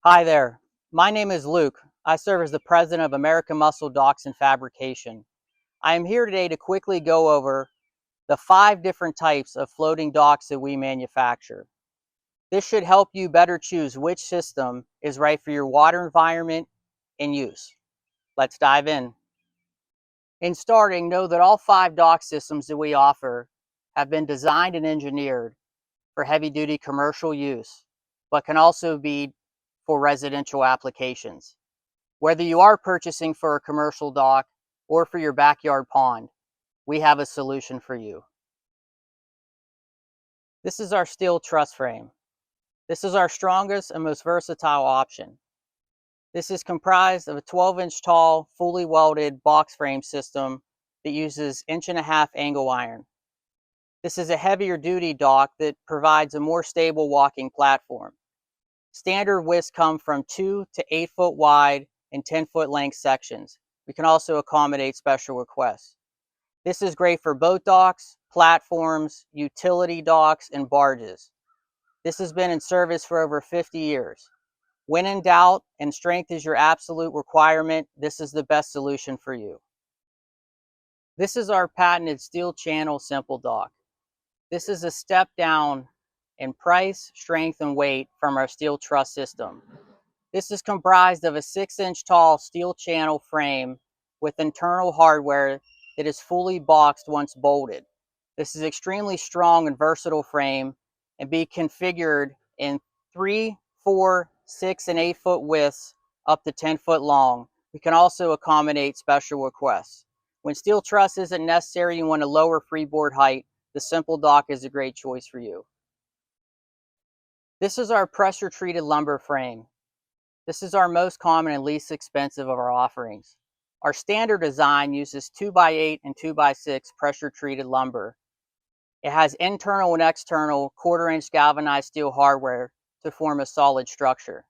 Hi there. My name is Luke. I serve as the president of American Muscle Docks and Fabrication. I am here today to quickly go over the 5 different types of floating docks that we manufacture. This should help you better choose which system is right for your water environment and use. Let's dive in. In starting, know that all 5 dock systems that we offer have been designed and engineered for heavy-duty commercial use, but can also be for residential applications. Whether you are purchasing for a commercial dock or for your backyard pond, we have a solution for you. This is our steel truss frame. This is our strongest and most versatile option. This is comprised of a 12-inch tall, fully welded box frame system that uses 1.5-inch angle iron. This is a heavier duty dock that provides a more stable walking platform. Standard widths come from 2 to 8 foot wide and 10-foot length sections. We can also accommodate special requests. This is great for boat docks, platforms, utility docks, and barges. This has been in service for over 50 years. When in doubt and strength is your absolute requirement, this is the best solution for you. This is our patented steel channel simple dock. This is a step down in price, strength, and weight from our steel truss system. This is comprised of a 6-inch tall steel channel frame with internal hardware that is fully boxed once bolted. This is extremely strong and versatile frame and be configured in 3, 4, 6, and 8 foot widths up to 10 foot long. We can also accommodate special requests. When steel truss isn't necessary, you want a lower freeboard height, the simple dock is a great choice for you. This is our pressure treated lumber frame. This is our most common and least expensive of our offerings. Our standard design uses 2x8 and 2x6 pressure treated lumber. It has internal and external 1/4-inch galvanized steel hardware to form a solid structure.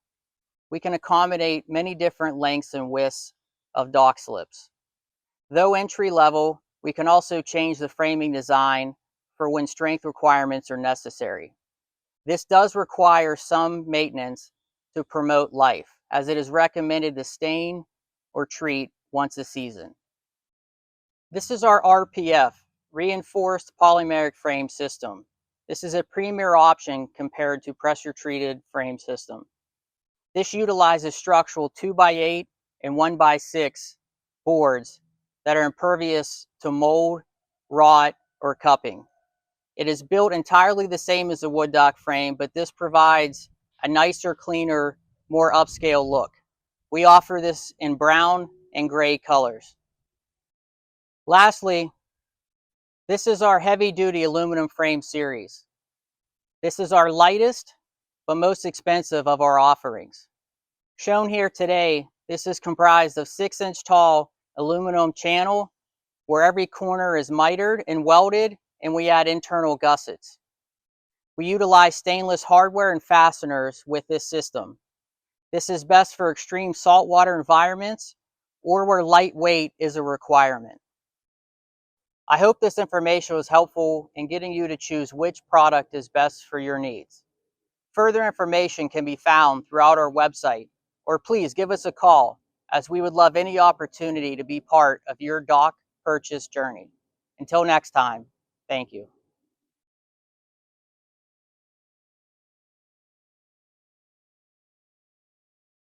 We can accommodate many different lengths and widths of dock slips. Though entry level, we can also change the framing design for when strength requirements are necessary. This does require some maintenance to promote life, as it is recommended to stain or treat once a season. This is our RPF, Reinforced Polymeric Frame System. This is a premier option compared to pressure-treated frame system. This utilizes structural 2x8 and 1x6 boards that are impervious to mold, rot, or cupping. It is built entirely the same as a wood dock frame, but this provides a nicer, cleaner, more upscale look. We offer this in brown and gray colors. Lastly, this is our heavy-duty aluminum frame series. This is our lightest but most expensive of our offerings. Shown here today, this is comprised of 6-inch tall aluminum channel where every corner is mitered and welded, and we add internal gussets. We utilize stainless hardware and fasteners with this system. This is best for extreme saltwater environments or where lightweight is a requirement. I hope this information was helpful in getting you to choose which product is best for your needs. Further information can be found throughout our website, or please give us a call, as we would love any opportunity to be part of your dock purchase journey. Until next time, thank you.